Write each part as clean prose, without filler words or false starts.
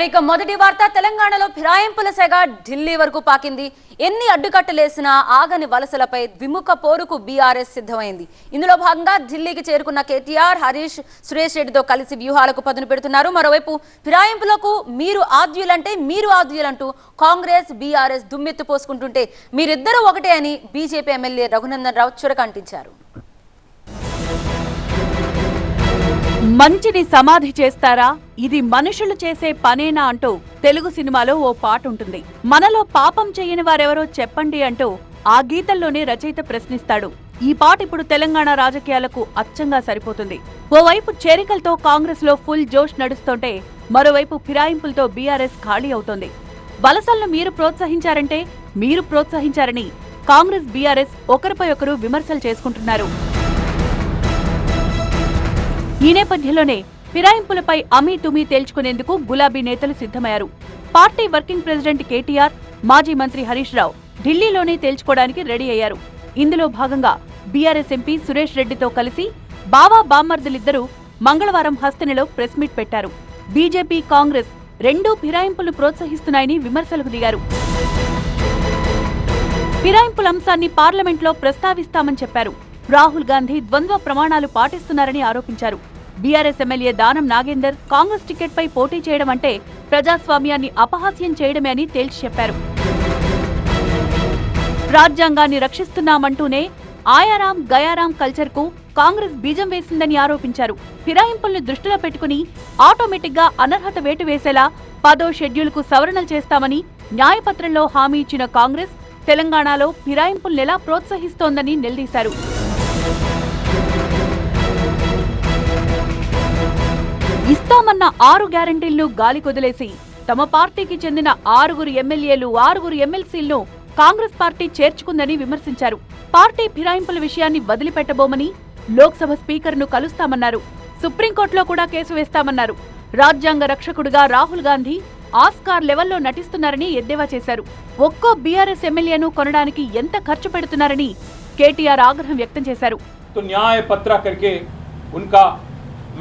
ఇక మొదటి వార్త తెలంగాణలో ఫిరాయింపుల సెగ ఢిల్లీ వరకు పాకింది. ఎన్ని అడ్డుకట్టలేసినా ఆగని వలసలపై విముఖ పోరుకు బీఆర్ఎస్ సిద్ధమైంది. ఇందులో భాగంగా ఢిల్లీకి చేరుకున్న కేటీఆర్, హరీష్, సురేష్ రెడ్డితో కలిసి వ్యూహాలకు పదును పెడుతున్నారు. మరోవైపు ఫిరాయింపులకు మీరు ఆద్యులంటూ కాంగ్రెస్, బీఆర్ఎస్ దుమ్మెత్తు పోసుకుంటుంటే మీరిద్దరూ ఒకటే అని బీజేపీ ఎమ్మెల్యే రఘునందన్ రావు చురకంటించారు. మంచిని సమాధి చేస్తారా, ఇది మనుషులు చేసే పనేనా అంటూ తెలుగు సినిమాలో ఓ పాట ఉంటుంది. మనలో పాపం చేయని వారెవరో చెప్పండి అంటూ ఆ గీతంలోనే రచయిత ప్రశ్నిస్తాడు. ఈ పాట ఇప్పుడు తెలంగాణ రాజకీయాలకు అచ్చంగా సరిపోతుంది. ఓవైపు చేరికలతో కాంగ్రెస్ లో ఫుల్ జోష్ నడుస్తుంటే మరోవైపు ఫిరాయింపులతో బీఆర్ఎస్ ఖాళీ అవుతోంది. వలసలను మీరు ప్రోత్సహించారని కాంగ్రెస్, బీఆర్ఎస్ ఒకరిపై ఒకరు విమర్శలు చేసుకుంటున్నారు. ఈ నేపథ్యంలోనే ఫిరాయింపులపై అమీతుమీ తేల్చుకునేందుకు గులాబీ నేతలు సిద్ధమయ్యారు. పార్టీ వర్కింగ్ ప్రెసిడెంట్ కేటీఆర్, మాజీ మంత్రి హరీష్ రావు ఢిల్లీలోనే తేల్చుకోవడానికి రెడీ అయ్యారు. ఇందులో భాగంగా బీఆర్ఎస్ ఎంపీ సురేష్ రెడ్డితో కలిసి బావా బామ్మర్దులిద్దరూ మంగళవారం హస్తినలో ప్రెస్ మీట్ పెట్టారు. బీజేపీ, కాంగ్రెస్ రెండూ ఫిరాయింపులను ప్రోత్సహిస్తున్నాయని విమర్శలకు దిగారు. ఫిరాయింపుల అంశాన్ని పార్లమెంట్లో ప్రస్తావిస్తామని చెప్పారు. రాహుల్ గాంధీ ద్వంద్వ ప్రమాణాలు పాటిస్తున్నారని ఆరోపించారు. BRS MLA Danam Nagender Congress ticket పై పోటీ చేయడం అంటే ప్రజాస్వామ్యాన్ని అపహాస్యం చేయడమే అని తేల్చి చెప్పారు. రాజ్యాంగాన్ని రక్షిస్తున్నామంటూనే ఆయారాం గయారాం కల్చర్ కు కాంగ్రెస్ బీజం వేసిందని ఆరోపించారు. ఫిరాయింపుల్ని దృష్టిలో పెట్టుకుని ఆటోమేటిక్ గా అనర్హత వేటు వేసేలా 10వ షెడ్యూల్ కు సవరణలు చేస్తామని న్యాయపత్రంలో హామీ ఇచ్చిన కాంగ్రెస్ తెలంగాణలో ఫిరాయింపుల్నెలా ప్రోత్సహిస్తోందని నిలదీశారు. ఇస్తామన్న 6 గ్యారంటీలను గాలికొదిలేసి తమ పార్టీకి చెందిన 6 ఎమ్మెల్యేలు, 6 ఎమ్మెల్సీలను కాంగ్రెస్ పార్టీ చేర్చుకుందని విమర్శించారు. పార్టీ ఫిరాయింపుల విషయాన్ని వదిలిపెట్టబోమని లోక్సభ స్పీకర్ను కలుస్తామన్నారు. సుప్రీంకోర్టులో కూడా కేసు వేస్తామన్నారు. రాజ్యాంగ రక్షకుడుగా రాహుల్ గాంధీ ఆస్కార్ లెవెల్లో నటిస్తున్నారని ఎద్దేవా చేశారు. ఒక్కో బీఆర్ఎస్ ఎమ్మెల్యేను కొనడానికి ఎంత ఖర్చు పెడుతున్నారని కేటీఆర్ ఆగ్రహం వ్యక్తం చేశారు.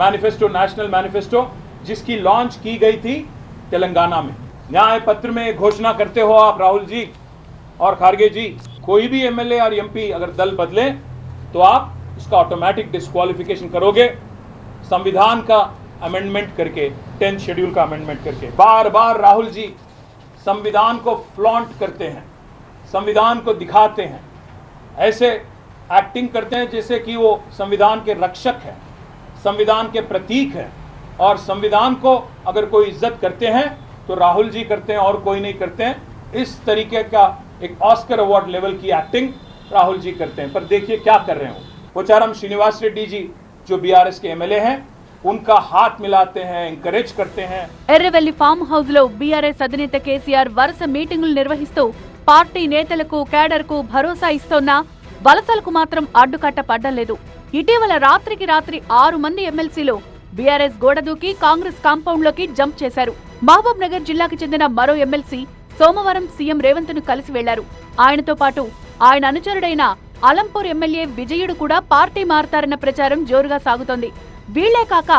मैनिफेस्टो, नेशनल मैनिफेस्टो जिसकी लॉन्च की गई थी तेलंगाना में, न्याय पत्र में घोषणा करते हो आप राहुल जी और खारगे जी, कोई भी एमएलए और एमपी अगर दल बदले तो आप उसका ऑटोमेटिक डिस्क्वालिफिकेशन करोगे, संविधान का अमेंडमेंट करके, 10th शेड्यूल का अमेंडमेंट करके। बार बार राहुल जी संविधान को फ्लॉन्ट करते हैं, संविधान को दिखाते हैं, ऐसे एक्टिंग करते हैं जैसे कि वो संविधान के रक्षक है, संविधान के प्रतीक है, और संविधान को अगर कोई इज्जत करते हैं तो राहुल जी करते हैं और कोई नहीं करते हैं। इस तरीके का एक ऑस्कर अवार्ड लेवल की एक्टिंग राहुल जी करते हैं। पर देखिए क्या कर रहे हैं वो चारम श्रीनिवास रेड्डी जी जो बीआरएस के एमएलए हैं, उनका हाथ मिलाते हैं, ఎంకరేజ్ करते हैं. ఎర్రవెల్లి ఫామ్ హౌస్ లో బీఆర్ఎస్ అధినేత కేసీఆర్ వరుస మీటింగులు నిర్వహిస్తూ పార్టీ నేతలకు, కేడర్ కు భరోసా ఇస్తోన్నా వలసలకు మాత్రం అడ్డుకట్ట పడ్డలేదు. ఇటీవల రాత్రికి రాత్రి 6 మంది ఎమ్మెల్సీలు బీఆర్ఎస్ గోడదూకి కాంగ్రెస్ కాంపౌండ్ లోకి జంప్ చేశారు. మహబూబ్ నగర్ జిల్లాకు చెందిన మరో ఎమ్మెల్సీ సోమవారం సీఎం రేవంత్ ను కలిసి వెళ్లారు. ఆయనతో పాటు ఆయన అనుచరుడైన అలంపూర్ ఎమ్మెల్యే విజయుడు కూడా పార్టీ మారతారన్న ప్రచారం జోరుగా సాగుతోంది. వీళ్లే కాక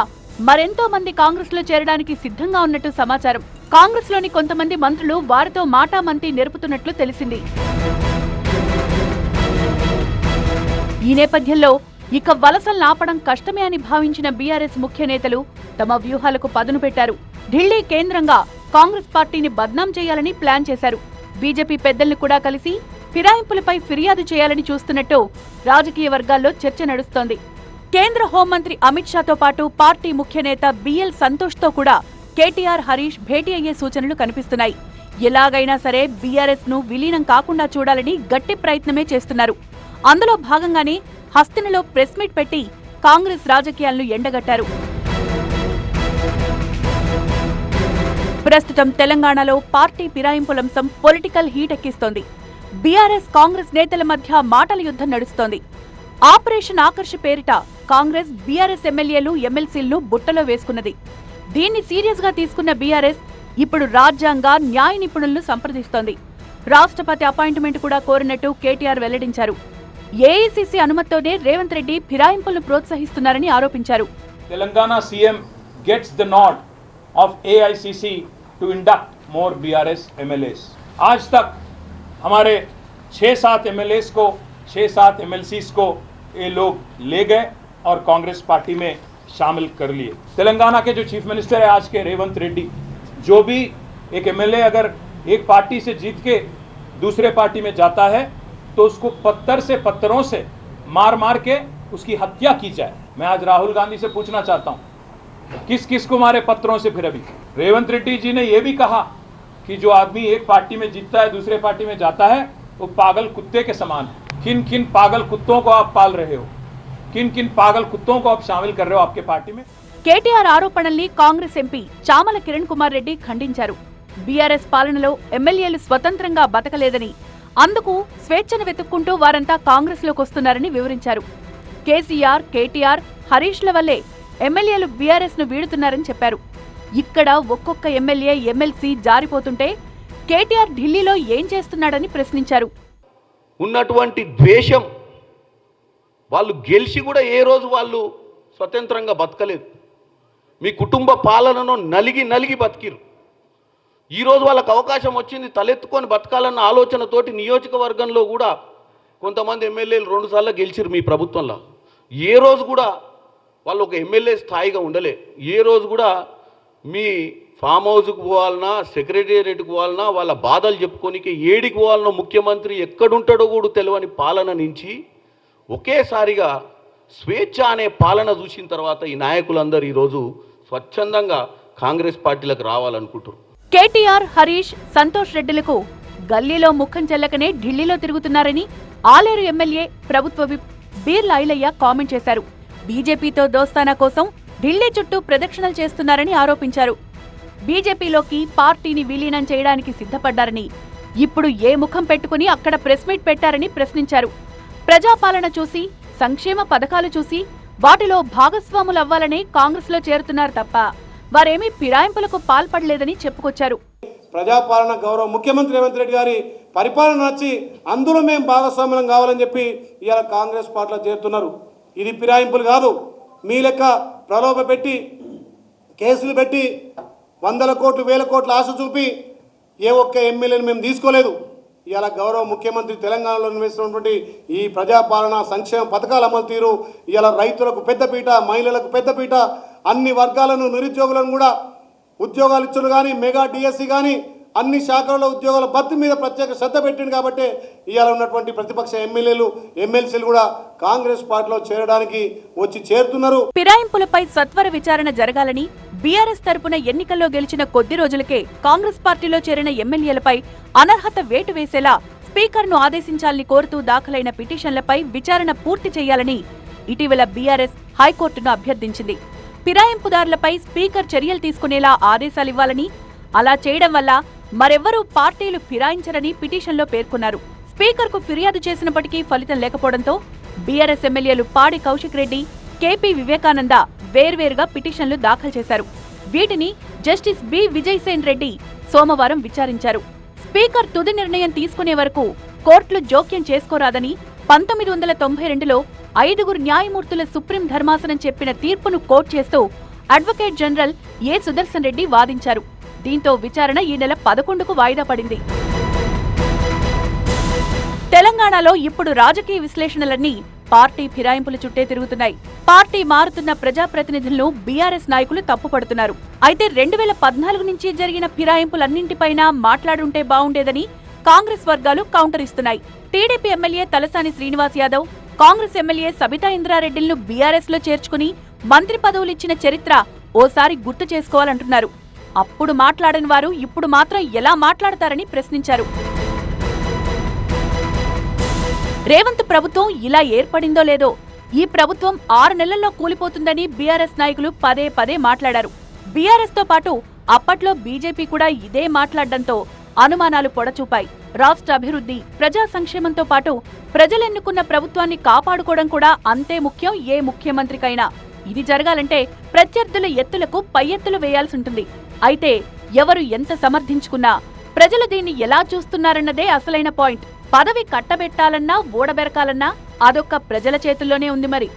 మరెంతో మంది కాంగ్రెస్ లో చేరడానికి సిద్ధంగా ఉన్నట్టు సమాచారం. కాంగ్రెస్ లోని కొంతమంది మంత్రులు వారితో మాటామంతి నెరుపుతున్నట్లు తెలిసింది. ఈ నేపథ్యంలో ఇక వలసలను ఆపడం కష్టమే అని భావించిన బీఆర్ఎస్ ముఖ్య నేతలు తమ వ్యూహాలకు పదును పెట్టారు. ఢిల్లీ కేంద్రంగా కాంగ్రెస్ పార్టీని బద్నాం చేయాలని ప్లాన్ చేశారు. బీజేపీ పెద్దల్ని కూడా కలిసి ఫిరాయింపులపై ఫిర్యాదు చేయాలని చూస్తున్నట్టు రాజకీయ వర్గాల్లో చర్చ నడుస్తోంది. కేంద్ర హోంమంత్రి అమిత్ షాతో పాటు పార్టీ ముఖ్య నేత బిఎల్ సంతోష్ తో కూడా కేటీఆర్, హరీష్ భేటీ అయ్యే సూచనలు కనిపిస్తున్నాయి. ఎలాగైనా సరే బీఆర్ఎస్ ను విలీనం కాకుండా చూడాలని గట్టి ప్రయత్నమే చేస్తున్నారు. అందులో భాగంగానే హస్తినలో ప్రెస్ మీట్ పెట్టి కాంగ్రెస్ రాజకీయాలను ఎండగట్టారు. ప్రస్తుతం తెలంగాణలో పార్టీ ఫిరాయింపులంశం పొలిటికల్ హీట్ ఎక్కిస్తోంది. బీఆర్ఎస్, కాంగ్రెస్ నేతల మధ్య మాటల యుద్ధం నడుస్తోంది. ఆపరేషన్ ఆకర్ష్ పేరిట కాంగ్రెస్ బీఆర్ఎస్ ఎమ్మెల్యేలు, ఎమ్మెల్సీలను బుట్టలో వేసుకున్నది. దీన్ని సీరియస్ గా తీసుకున్న బీఆర్ఎస్ ఇప్పుడు రాజ్యాంగ, న్యాయ నిపుణులను సంప్రదిస్తోంది. రాష్ట్రపతి అపాయింట్మెంట్ కూడా కోరినట్టు కేటీఆర్ వెల్లడించారు. ఏఐసీసీ అనుమతితోనే రేవంత్ రెడ్డి ఫిరాయింపులను ప్రోత్సహిస్తున్నారని ఆరోపించారు. Telangana CM gets the node of AICC to induct more BRS MLAs. आज तक हमारे 6-7 MLAs को 6-7 MLCs को ये लोग ले गए और कांग्रेस पार्टी में शामिल कर लिए। तेलंगाना के जो चीफ मिनिस्टर है आज के रेवंत रेड्डी, जो भी एक MLA अगर एक पार्टी से जीत के दूसरे पार्टी में जाता है तो उसको पत्थरों से मार मार के उसकी हत्या की जाए। मैं आज राहुल गांधी से पूछना चाहता हूं, किस किस को मारे पत्थरों से? फिर अभी रेवंत रेड्डी जी ने यह भी कहा कि जो आदमी एक पार्टी में जीतता है दूसरे पार्टी में जाता है वो पागल कुत्ते के समान है। किन किन पागल कुत्तों को आप पाल रहे हो, किन किन पागल कुत्तों को आप शामिल कर रहे हो आपके पार्टी में? కేటీఆర్ ఆరోపణల్ని కాంగ్రెస్ ఎంపీ చామల కిరణ్ కుమార్ రెడ్డి ఖండించారు. బీఆర్ఎస్ పాలనలో ఎమ్మెల్యేలు స్వతంత్రంగా బతకలేదని, అందుకు స్వేచ్ఛను వెతుక్కుంటూ వారంతా కాంగ్రెస్ లోకి వస్తున్నారని వివరించారు. కేసీఆర్, కేటీఆర్, హరీష్ల వల్లే ఎమ్మెల్యేలు బీఆర్ఎస్ ను వీడుతున్నారని చెప్పారు. ఇక్కడ ఒక్కొక్క ఎమ్మెల్యే, ఎమ్మెల్సీ జారిపోతుంటే కేటీఆర్ ఢిల్లీలో ఏం చేస్తున్నాడని ప్రశ్నించారు. ఉన్నటువంటి ద్వేషం, వాళ్ళు గెలిచి కూడా ఏ రోజు వాళ్ళు స్వతంత్రంగా బతకలేదు. మీ కుటుంబ పాలనను నలిగి బతికిరు. ఈరోజు వాళ్ళకు అవకాశం వచ్చింది, తలెత్తుకొని బతకాలన్న ఆలోచనతోటి నియోజకవర్గంలో కూడా కొంతమంది ఎమ్మెల్యేలు 2 సార్లు గెలిచిరు మీ ప్రభుత్వంలో. ఏ రోజు కూడా వాళ్ళు ఒక ఎమ్మెల్యే స్థాయిగా ఉండలే. ఏ రోజు కూడా మీ ఫామ్ హౌస్కి పోవాలన్నా, సెక్రటేరియట్కి పోవాలన్నా, వాళ్ళ బాధలు చెప్పుకోనికి ఏడికి పోవాలన్నా, ముఖ్యమంత్రి ఎక్కడుంటాడో కూడా తెలియని పాలన నుంచి ఒకేసారిగా స్వేచ్ఛ అనే పాలన చూసిన తర్వాత ఈ నాయకులందరూ ఈరోజు స్వచ్ఛందంగా కాంగ్రెస్ పార్టీలకు రావాలనుకుంటారు. కేటీఆర్, హరీష్, సంతోష్ రెడ్డిలకు గల్లీలో ముఖం చెల్లకనే ఢిల్లీలో తిరుగుతున్నారని ఆలేరు ఎమ్మెల్యే, ప్రభుత్వ విప్ బీర్ల ఐలయ్య కామెంట్ చేశారు. బీజేపీతో దోస్తానా కోసం ఢిల్లీ చుట్టూ ప్రదక్షిణలు చేస్తున్నారని ఆరోపించారు. బీజేపీలోకి పార్టీని విలీనం చేయడానికి సిద్ధపడ్డారని, ఇప్పుడు ఏ ముఖం పెట్టుకుని అక్కడ ప్రెస్ మీట్ పెట్టారని ప్రశ్నించారు. ప్రజాపాలన చూసి, సంక్షేమ పథకాలు చూసి వాటిలో భాగస్వాములవ్వాలని కాంగ్రెస్ లో చేరుతున్నారు తప్ప వారేమీ ఫిరాయింపులకు పాల్పడలేదని చెప్పుకొచ్చారు. ప్రజాపాలన గౌరవ ముఖ్యమంత్రి రేవంత్ రెడ్డి గారి పరిపాలన నచ్చి అందులో మేము భాగస్వామ్యం కావాలని చెప్పి ఇవాళ కాంగ్రెస్ పార్టీలో చేరుతున్నారు. ఇది ఫిరాయింపులు కాదు. మీ లెక్క ప్రలోభ పెట్టి, కేసులు పెట్టి, 100 కోట్లు 1000 కోట్ల ఆశ చూపి ఏ ఒక్క ఎమ్మెల్యేని మేము తీసుకోలేదు. ఇవాళ గౌరవ ముఖ్యమంత్రి తెలంగాణలో నిర్వహిస్తున్నటువంటి ఈ ప్రజాపాలన, సంక్షేమ పథకాల అమలు తీరు ఇవాళ రైతులకు పెద్దపీట, మహిళలకు పెద్దపీట, అన్ని వర్గాలను, నిరుద్యోగులను కూడా ఉద్యోగాలు ఇచ్చులు కానీ, మెగా డిఎస్సి కానీ అన్ని శాఖల్లో ఉద్యోగాల భర్తీ మీద ప్రత్యేక శ్రద్ధ పెట్టింది. కాబట్టి ఇవాళ ఉన్నటువంటి ప్రతిపక్ష ఎమ్మెల్యేలు, ఎమ్మెల్సీలు కూడా కాంగ్రెస్ పార్టీలో చేరడానికి వచ్చి చేరుతున్నారు. ఫిరాయింపులపై సత్వర విచారణ జరగాలని, బీఆర్ఎస్ తరపున ఎన్నికల్లో గెలిచిన కొద్ది రోజులకే కాంగ్రెస్ పార్టీలో చేరిన ఎమ్మెల్యేలపై అనర్హత వేటు వేసేలా స్పీకర్ను ఆదేశించాలని కోరుతూ దాఖలైన పిటిషన్లపై విచారణ పూర్తి చేయాలని ఇటీవల బీఆర్ఎస్ హైకోర్టును అభ్యర్థించింది. ఫిరాయింపుదారులపై స్పీకర్ చర్యలు తీసుకునేలా ఆదేశాలివ్వాలని, అలా చేయడం వల్ల మరెవ్వరూ పార్టీలు ఫిరాయించరని పిటిషన్లో పేర్కొన్నారు. స్పీకర్కు ఫిర్యాదు చేసినప్పటికీ ఫలితం లేకపోవడంతో బీఆర్ఎస్ ఎమ్మెల్యేలు పాడి కౌశిక్ రెడ్డి, కేపీ వివేకానంద వేర్వేరుగా పిటిషన్లు దాఖలు చేశారు. వీటిని జస్టిస్ బి విజయసేన్ రెడ్డి సోమవారం విచారించారు. స్పీకర్ తుది నిర్ణయం తీసుకునే వరకు కోర్టులు జోక్యం చేసుకోరాదని 1992లో 5 న్యాయమూర్తుల సుప్రీం ధర్మాసనం చెప్పిన తీర్పును కోట్ చేస్తూ అడ్వకేట్ జనరల్ ఏ సుదర్శన్ రెడ్డి వాదించారు. దీంతో విచారణ ఈ నెల 11కు వాయిదా పడింది. తెలంగాణలో ఇప్పుడు రాజకీయ విశ్లేషణలన్నీ పార్టీ ఫిరాయింపుల చుట్టే తిరుగుతున్నాయి. పార్టీ మారుతున్న ప్రజాప్రతినిధులను బీఆర్ఎస్ నాయకులు తప్పుపడుతున్నారు. అయితే 2014 నుంచి జరిగిన ఫిరాయింపులన్నింటిపైనా మాట్లాడుంటే బావుండేదని కాంగ్రెస్ వర్గాలు కౌంటర్ ఇస్తున్నాయి. టీడీపీ ఎమ్మెల్యే తలసాని శ్రీనివాస్ యాదవ్, కాంగ్రెస్ ఎమ్మెల్యే సబితా ఇంద్రారెడ్డిలను బీఆర్ఎస్ లో చేర్చుకుని మంత్రి పదవులిచ్చిన చరిత్ర ఓసారి గుర్తు చేసుకోవాలంటున్నారు. అప్పుడు మాట్లాడని వారు ఇప్పుడు మాత్రం ఎలా మాట్లాడతారని ప్రశ్నించారు. రేవంత్ ప్రభుత్వం ఇలా ఏర్పడిందో లేదో, ఈ ప్రభుత్వం 6 నెలల్లో కూలిపోతుందని బీఆర్ఎస్ నాయకులు పదే పదే మాట్లాడారు. బీఆర్ఎస్ తో పాటు అప్పట్లో బీజేపీ కూడా ఇదే మాట్లాడడంతో అనుమానాలు పొడచూపాయి. రాష్ట్ర అభివృద్ధి, ప్రజా సంక్షేమంతో పాటు ప్రజలెన్నుకున్న ప్రభుత్వాన్ని కాపాడుకోవడం కూడా అంతే ముఖ్యం ఏ ముఖ్యమంత్రికైనా. ఇది జరగాలంటే ప్రత్యర్థుల ఎత్తులకు పై ఎత్తులు వేయాల్సుంటుంది. అయితే ఎవరు ఎంత సమర్థించుకున్నా ప్రజలు దీన్ని ఎలా చూస్తున్నారన్నదే అసలైన పాయింట్. పదవి కట్టబెట్టాలన్నా, ఓడబెరకాలన్నా అదొక్క ప్రజల చేతుల్లోనే ఉంది మరి.